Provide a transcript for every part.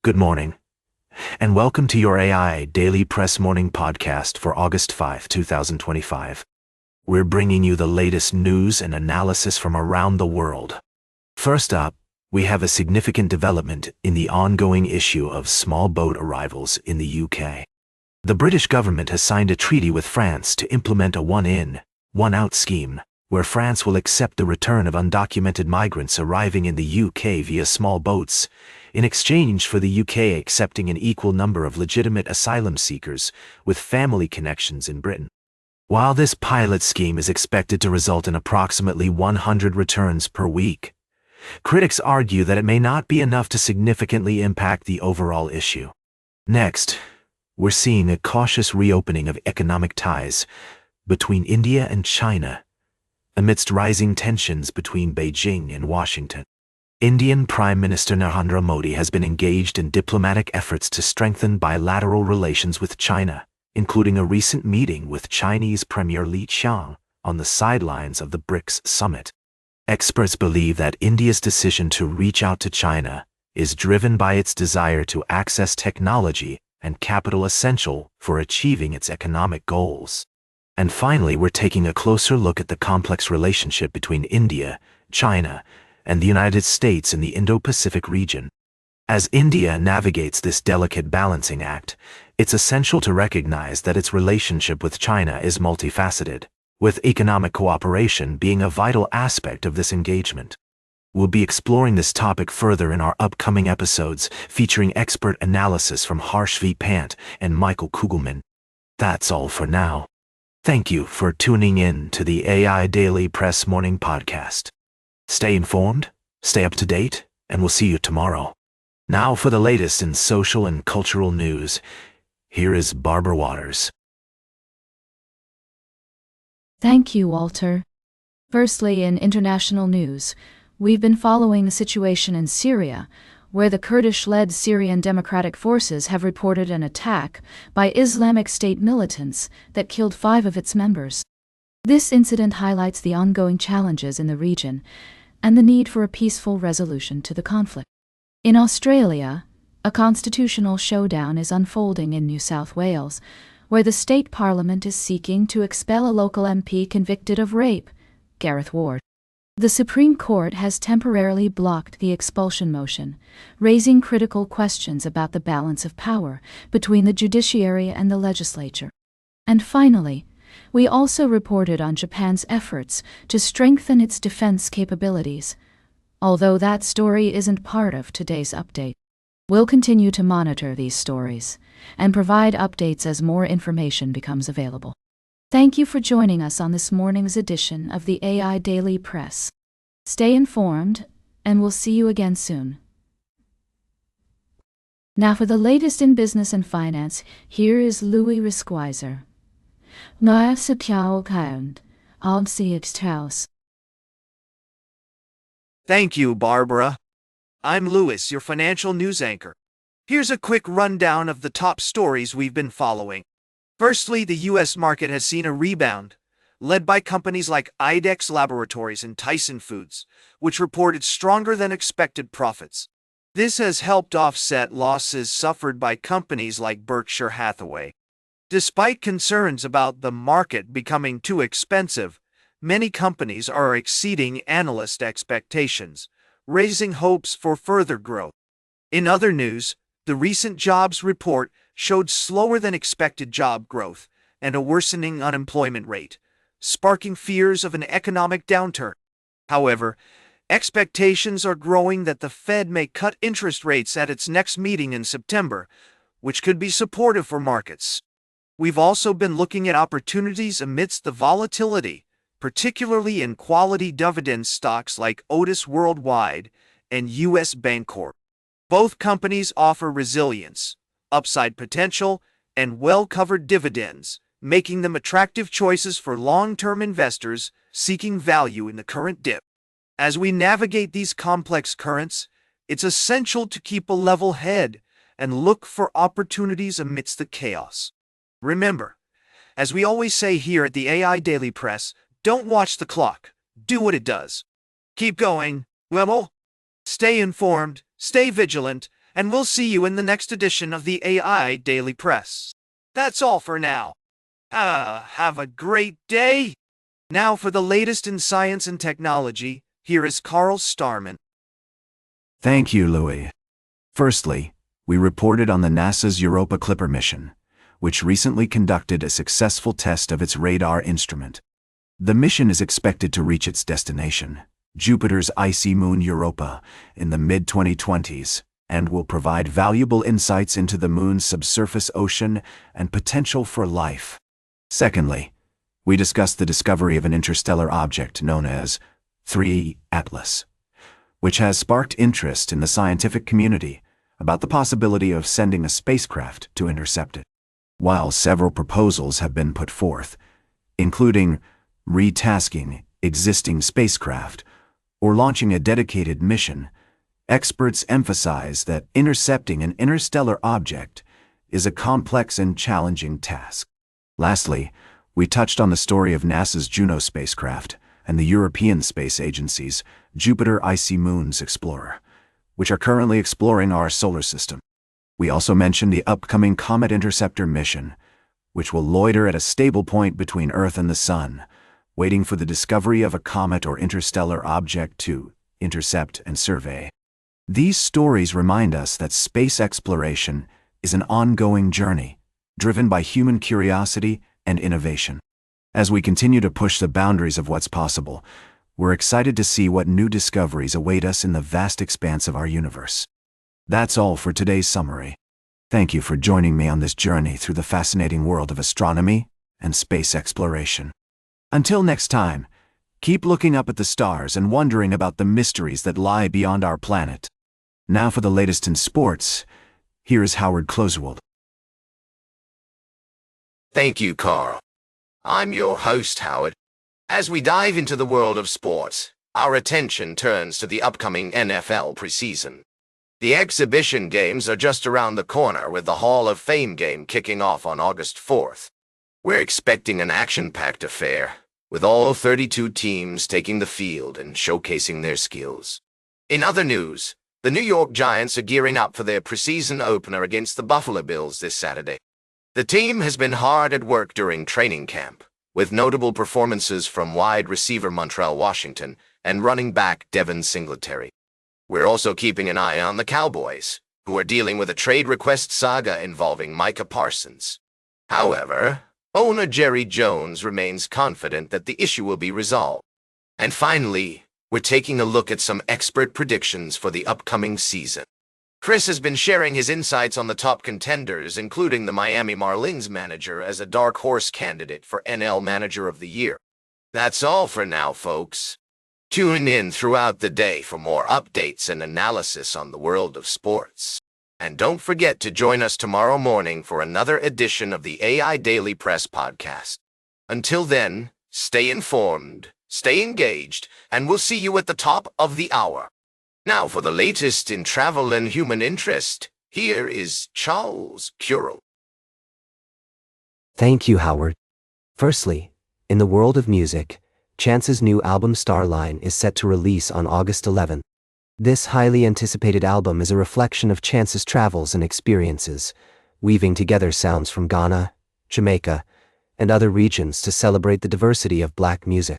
Good morning, and welcome to your AI Daily Press Morning Podcast for August 5, 2025. We're bringing you the latest news and analysis from around the world. First up, we have a significant development in the ongoing issue of small boat arrivals in the UK. The British government has signed a treaty with France to implement a one-in, one-out scheme, where France will accept the return of undocumented migrants arriving in the UK via small boats, in exchange for the UK accepting an equal number of legitimate asylum seekers with family connections in Britain. While this pilot scheme is expected to result in approximately 100 returns per week, critics argue that it may not be enough to significantly impact the overall issue. Next, we're seeing a cautious reopening of economic ties between India and China, amidst rising tensions between Beijing and Washington. Indian Prime Minister Narendra Modi has been engaged in diplomatic efforts to strengthen bilateral relations with China, including a recent meeting with Chinese Premier Li Qiang on the sidelines of the BRICS summit. Experts believe that India's decision to reach out to China is driven by its desire to access technology and capital essential for achieving its economic goals. And finally, we're taking a closer look at the complex relationship between India, China, and the United States in the Indo-Pacific region. As India navigates this delicate balancing act, it's essential to recognize that its relationship with China is multifaceted, with economic cooperation being a vital aspect of this engagement. We'll be exploring this topic further in our upcoming episodes, featuring expert analysis from Harsh V. Pant and Michael Kugelman. That's all for now. Thank you for tuning in to the AI Daily Press Morning Podcast. Stay informed, stay up to date, and we'll see you tomorrow. Now for the latest in social and cultural news, here is Barbara Waters. Thank you, Walter. Firstly, in international news, we've been following the situation in Syria, where the Kurdish-led Syrian Democratic Forces have reported an attack by Islamic State militants that killed 5 of its members. This incident highlights the ongoing challenges in the region and the need for a peaceful resolution to the conflict. In Australia, a constitutional showdown is unfolding in New South Wales, where the state parliament is seeking to expel a local MP convicted of rape, Gareth Ward. The Supreme Court has temporarily blocked the expulsion motion, raising critical questions about the balance of power between the judiciary and the legislature. And finally, we also reported on Japan's efforts to strengthen its defense capabilities, although that story isn't part of today's update. We'll continue to monitor these stories and provide updates as more information becomes available. Thank you for joining us on this morning's edition of the AI Daily Press. Stay informed, and we'll see you again soon. Now for the latest in business and finance, here is Louis Riskweiser. Thank you, Barbara. I'm Louis, your financial news anchor. Here's a quick rundown of the top stories we've been following. Firstly, the U.S. market has seen a rebound, led by companies like IDEX Laboratories and Tyson Foods, which reported stronger than expected profits. This has helped offset losses suffered by companies like Berkshire Hathaway. Despite concerns about the market becoming too expensive, many companies are exceeding analyst expectations, raising hopes for further growth. In other news, the recent jobs report showed slower than expected job growth and a worsening unemployment rate, sparking fears of an economic downturn. However, expectations are growing that the Fed may cut interest rates at its next meeting in September, which could be supportive for markets. We've also been looking at opportunities amidst the volatility, particularly in quality dividend stocks like Otis Worldwide and U.S. Bancorp. Both companies offer resilience, upside potential, and well-covered dividends, making them attractive choices for long-term investors seeking value in the current dip. As we navigate these complex currents, it's essential to keep a level head and look for opportunities amidst the chaos. Remember, as we always say here at the AI Daily Press, don't watch the clock, do what it does. Keep going, Wemel. Stay informed, stay vigilant, and we'll see you in the next edition of the AI Daily Press. That's all for now. Have a great day. Now for the latest in science and technology, here is Carl Starman. Thank you, Louis. Firstly, we reported on the NASA's Europa Clipper mission, which recently conducted a successful test of its radar instrument. The mission is expected to reach its destination, Jupiter's icy moon Europa, in the mid-2020s, and will provide valuable insights into the moon's subsurface ocean and potential for life. Secondly, we discussed the discovery of an interstellar object known as 3 Atlas, which has sparked interest in the scientific community about the possibility of sending a spacecraft to intercept it. While several proposals have been put forth, including retasking existing spacecraft or launching a dedicated mission, experts emphasize that intercepting an interstellar object is a complex and challenging task. Lastly, we touched on the story of NASA's Juno spacecraft and the European Space Agency's Jupiter Icy Moons Explorer, which are currently exploring our solar system. We also mentioned the upcoming Comet Interceptor mission, which will loiter at a stable point between Earth and the Sun, waiting for the discovery of a comet or interstellar object to intercept and survey. These stories remind us that space exploration is an ongoing journey, driven by human curiosity and innovation. As we continue to push the boundaries of what's possible, we're excited to see what new discoveries await us in the vast expanse of our universe. That's all for today's summary. Thank you for joining me on this journey through the fascinating world of astronomy and space exploration. Until next time, keep looking up at the stars and wondering about the mysteries that lie beyond our planet. Now for the latest in sports, here is Howard Closewald. Thank you, Carl. I'm your host, Howard. As we dive into the world of sports, our attention turns to the upcoming NFL preseason. The exhibition games are just around the corner, with the Hall of Fame game kicking off on August 4th. We're expecting an action-packed affair, with all 32 teams taking the field and showcasing their skills. In other news, the New York Giants are gearing up for their preseason opener against the Buffalo Bills this Saturday. The team has been hard at work during training camp, with notable performances from wide receiver Montreal Washington and running back Devin Singletary. We're also keeping an eye on the Cowboys, who are dealing with a trade request saga involving Micah Parsons. However, owner Jerry Jones remains confident that the issue will be resolved. And finally, we're taking a look at some expert predictions for the upcoming season. Chris has been sharing his insights on the top contenders, including the Miami Marlins manager as a dark horse candidate for NL Manager of the Year. That's all for now, folks. Tune in throughout the day for more updates and analysis on the world of sports. And don't forget to join us tomorrow morning for another edition of the AI Daily Press podcast. Until then, stay informed, stay engaged, and we'll see you at the top of the hour. Now for the latest in travel and human interest, here is Charles Curel. Thank you, Howard. Firstly, in the world of music, Chance's new album Starline is set to release on August 11th. This highly anticipated album is a reflection of Chance's travels and experiences, weaving together sounds from Ghana, Jamaica, and other regions to celebrate the diversity of Black music.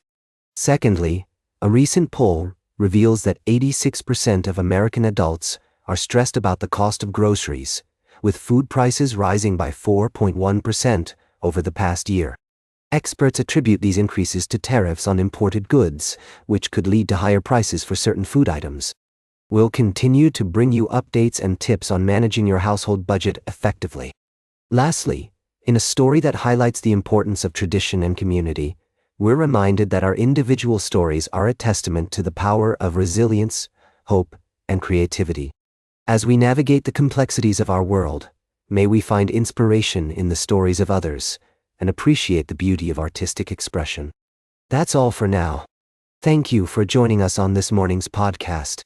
Secondly, a recent poll reveals that 86% of American adults are stressed about the cost of groceries, with food prices rising by 4.1% over the past year. Experts attribute these increases to tariffs on imported goods, which could lead to higher prices for certain food items. We'll continue to bring you updates and tips on managing your household budget effectively. Lastly, in a story that highlights the importance of tradition and community, we're reminded that our individual stories are a testament to the power of resilience, hope, and creativity. As we navigate the complexities of our world, may we find inspiration in the stories of others and appreciate the beauty of artistic expression. That's all for now. Thank you for joining us on this morning's podcast.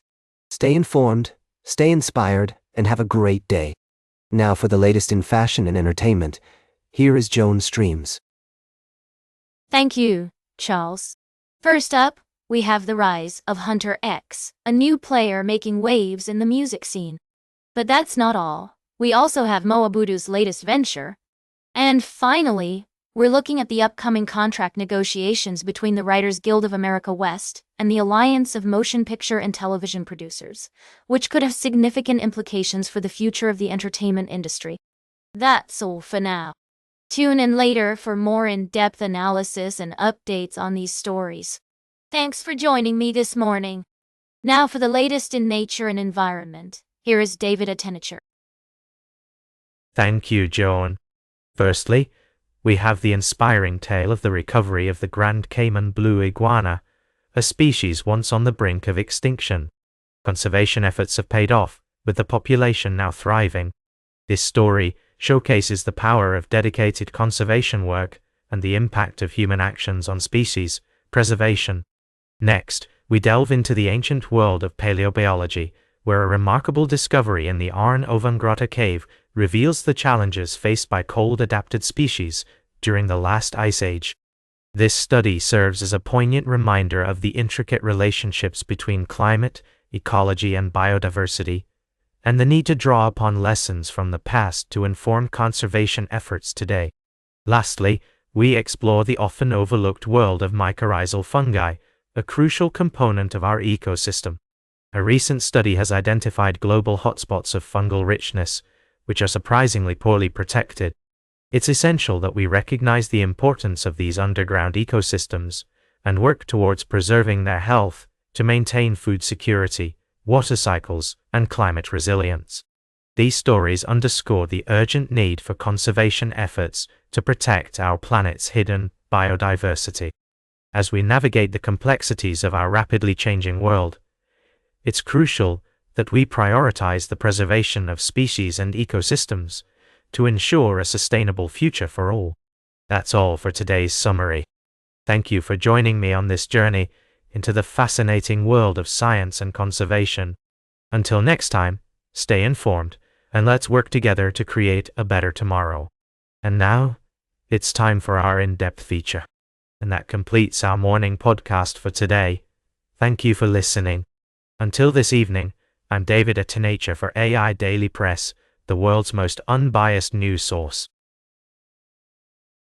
Stay informed, stay inspired, and have a great day. Now for the latest in fashion and entertainment, here is Joan Streams. Thank you, Charles. First up, we have the rise of Hunter X, a new player making waves in the music scene. But that's not all. We also have Moabudu's latest venture. And finally, we're looking at the upcoming contract negotiations between the Writers Guild of America West and the Alliance of Motion Picture and Television Producers, which could have significant implications for the future of the entertainment industry. That's all for now. Tune in later for more in-depth analysis and updates on these stories. Thanks for joining me this morning. Now for the latest in nature and environment, here is David Attenacher. Thank you, Joan. Firstly, we have the inspiring tale of the recovery of the Grand Cayman blue iguana, a species once on the brink of extinction. Conservation efforts have paid off, with the population now thriving. This story showcases the power of dedicated conservation work and the impact of human actions on species preservation. Next, we delve into the ancient world of paleobiology, where a remarkable discovery in the Arn Ovangrota cave reveals the challenges faced by cold-adapted species during the last ice age. This study serves as a poignant reminder of the intricate relationships between climate, ecology, and biodiversity, and the need to draw upon lessons from the past to inform conservation efforts today. Lastly, we explore the often overlooked world of mycorrhizal fungi, a crucial component of our ecosystem. A recent study has identified global hotspots of fungal richness, which are surprisingly poorly protected. It's essential that we recognize the importance of these underground ecosystems and work towards preserving their health to maintain food security, water cycles, and climate resilience. These stories underscore the urgent need for conservation efforts to protect our planet's hidden biodiversity. As we navigate the complexities of our rapidly changing world, it's crucial that we prioritize the preservation of species and ecosystems to ensure a sustainable future for all. That's all for today's summary. Thank you for joining me on this journey into the fascinating world of science and conservation. Until next time, stay informed, and let's work together to create a better tomorrow. And now, it's time for our in-depth feature. And that completes our morning podcast for today. Thank you for listening. Until this evening, I'm David Attenacher for AI Daily Press, the world's most unbiased news source.